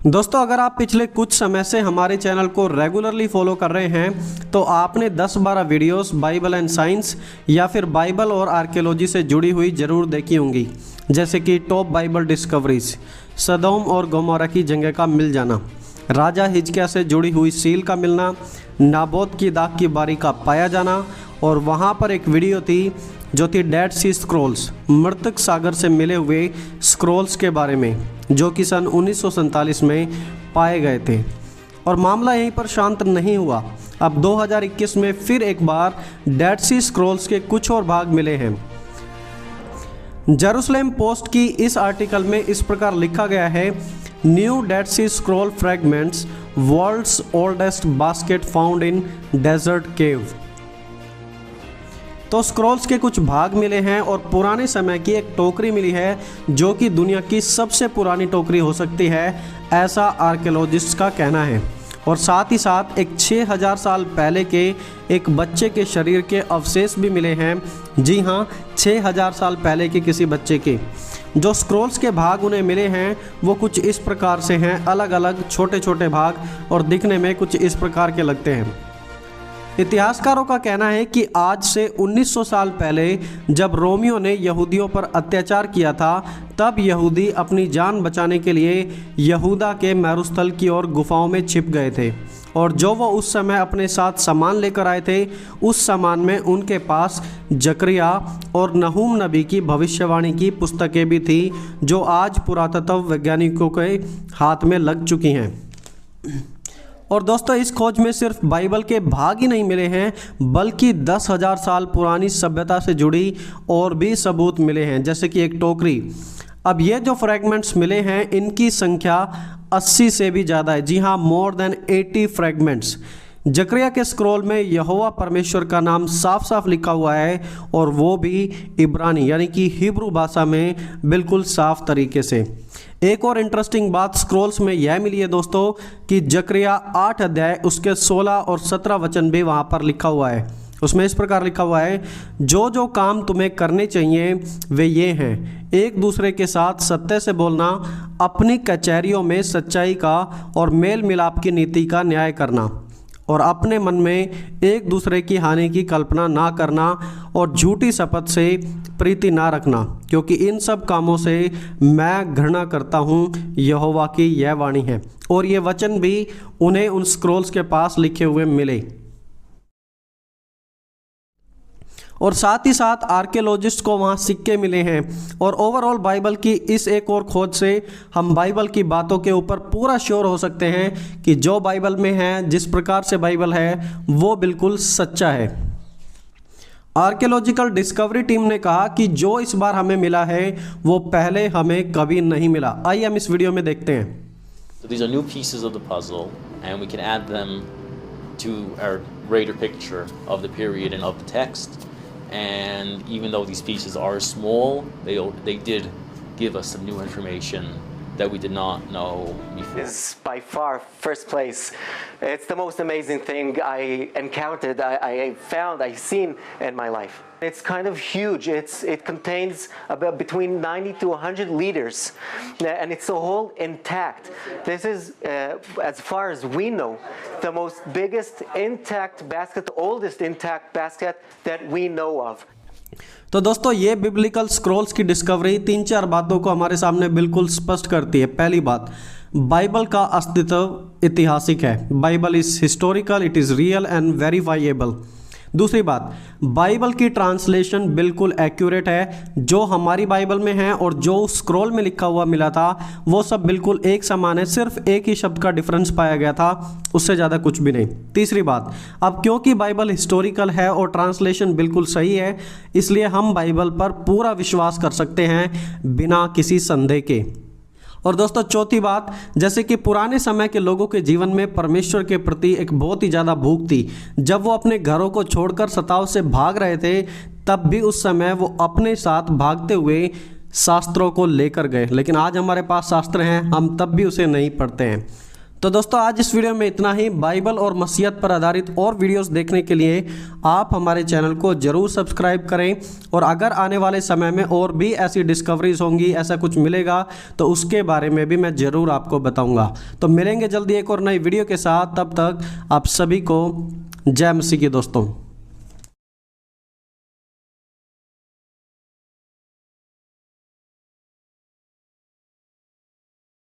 दोस्तों, अगर आप पिछले कुछ समय से हमारे चैनल को रेगुलरली फॉलो कर रहे हैं तो आपने 10-12 वीडियोस बाइबल एंड साइंस या फिर बाइबल और आर्कियोलॉजी से जुड़ी हुई ज़रूर देखी होंगी, जैसे कि टॉप बाइबल डिस्कवरीज, सदोम और गोमोरा की जगह का मिल जाना, राजा हिजकिय्याह से जुड़ी हुई सील का मिलना, नाबोत की दाग की बारी का पाया जाना, और वहाँ पर एक वीडियो थी जो थी डेड सी स्क्रॉल्स, मृतक सागर से मिले हुए स्क्रॉल्स के बारे में, जो कि सन 1947 में पाए गए थे। और मामला यहीं पर शांत नहीं हुआ। अब 2021 में फिर एक बार डेड सी स्क्रॉल्स के कुछ और भाग मिले हैं। जेरूसलम पोस्ट की इस आर्टिकल में इस प्रकार लिखा गया है, new Dead Sea scroll fragments, world's oldest basket found in desert cave. तो स्क्रॉल्स के कुछ भाग मिले हैं और पुराने समय की एक टोकरी मिली है, जो कि दुनिया की सबसे पुरानी टोकरी हो सकती है, ऐसा आर्कियोलॉजिस्ट का कहना है। और साथ ही साथ एक 6000 साल पहले के एक बच्चे के शरीर के अवशेष भी मिले हैं। जी हाँ, 6000 साल पहले के किसी बच्चे के। जो स्क्रॉल्स के भाग उन्हें मिले हैं वो कुछ इस प्रकार से हैं, अलग अलग छोटे छोटे भाग, और दिखने में कुछ इस प्रकार के लगते हैं। इतिहासकारों का कहना है कि आज से 1900 साल पहले जब रोमियो ने यहूदियों पर अत्याचार किया था, तब यहूदी अपनी जान बचाने के लिए यहूदा के मरुस्थल की ओर गुफाओं में छिप गए थे, और जो वो उस समय अपने साथ सामान लेकर आए थे, उस सामान में उनके पास जकरिया और नहूम नबी की भविष्यवाणी की पुस्तकें भी थी, जो आज पुरातत्व वैज्ञानिकों के हाथ में लग चुकी हैं। और दोस्तों, इस खोज में सिर्फ बाइबल के भाग ही नहीं मिले हैं, बल्कि 10,000 साल पुरानी सभ्यता से जुड़ी और भी सबूत मिले हैं, जैसे कि एक टोकरी। अब ये जो फ्रैगमेंट्स मिले हैं, इनकी संख्या 80 से भी ज़्यादा है। जी हाँ, मोर देन 80 फ्रैगमेंट्स। जकरिया के स्क्रॉल में यहोवा परमेश्वर का नाम साफ साफ लिखा हुआ है, और वो भी इब्रानी यानी कि हिब्रू भाषा में बिल्कुल साफ तरीके से। एक और इंटरेस्टिंग बात स्क्रॉल्स में यह मिली है दोस्तों कि जकरिया 8 अध्याय उसके 16 और 17 वचन भी वहाँ पर लिखा हुआ है। उसमें इस प्रकार लिखा हुआ है, जो जो काम तुम्हें करने चाहिए वे ये हैं, एक दूसरे के साथ सत्य से बोलना, अपनी कचहरियों में सच्चाई का और मेल मिलाप की नीति का न्याय करना, और अपने मन में एक दूसरे की हानि की कल्पना ना करना, और झूठी शपथ से प्रीति ना रखना, क्योंकि इन सब कामों से मैं घृणा करता हूँ, यहोवा की यह वाणी है। और ये वचन भी उन्हें उन स्क्रॉल्स के पास लिखे हुए मिले। और साथ ही साथ आर्कियोलॉजिस्ट को वहाँ सिक्के मिले हैं। और ओवरऑल बाइबल की इस एक और खोज से हम बाइबल की बातों के ऊपर पूरा श्योर हो सकते हैं कि जो बाइबल में है, जिस प्रकार से बाइबल है, वो बिल्कुल सच्चा है। आर्कियोलॉजिकल डिस्कवरी टीम ने कहा कि जो इस बार हमें मिला है वो पहले हमें कभी नहीं मिला। आइए हम इस वीडियो में देखते हैं। So these are new pieces of the puzzle, and we can add them to our greater picture of the period and of the text. And even though these pieces are small, they did give us some new information that we did not know before. Is by far first place. It's the most amazing thing I encountered, I found, I've seen in my life. It's kind of huge. It contains about between 90 to 100 liters, and it's all intact. This is, as far as we know, the most biggest intact basket, oldest intact basket that we know of. तो दोस्तों, ये biblical Scrolls की discovery 3-4 बातों को हमारे सामने बिल्कुल स्पष्ट करती है। पहली बात, बाइबल का अस्तित्व ऐतिहासिक है। Bible is historical, it is real and verifiable. दूसरी बात, बाइबल की ट्रांसलेशन बिल्कुल एक्यूरेट है। जो हमारी बाइबल में है और जो स्क्रॉल में लिखा हुआ मिला था, वो सब बिल्कुल एक समान है, सिर्फ एक ही शब्द का डिफरेंस पाया गया था, उससे ज़्यादा कुछ भी नहीं। तीसरी बात, अब क्योंकि बाइबल हिस्टोरिकल है और ट्रांसलेशन बिल्कुल सही है, इसलिए हम बाइबल पर पूरा विश्वास कर सकते हैं बिना किसी संदेह के। और दोस्तों, चौथी बात, जैसे कि पुराने समय के लोगों के जीवन में परमेश्वर के प्रति एक बहुत ही ज़्यादा भूख थी। जब वो अपने घरों को छोड़कर सताव से भाग रहे थे, तब भी उस समय वो अपने साथ भागते हुए शास्त्रों को लेकर गए। लेकिन आज हमारे पास शास्त्र हैं, हम तब भी उसे नहीं पढ़ते हैं। तो दोस्तों आज इस वीडियो में इतना ही। बाइबल और मसीहत पर आधारित और वीडियोस देखने के लिए आप हमारे चैनल को जरूर सब्सक्राइब करें, और अगर आने वाले समय में और भी ऐसी डिस्कवरीज होंगी, ऐसा कुछ मिलेगा तो उसके बारे में भी मैं ज़रूर आपको बताऊंगा। तो मिलेंगे जल्दी एक और नई वीडियो के साथ, तब तक आप सभी को जय मसीह की दोस्तों।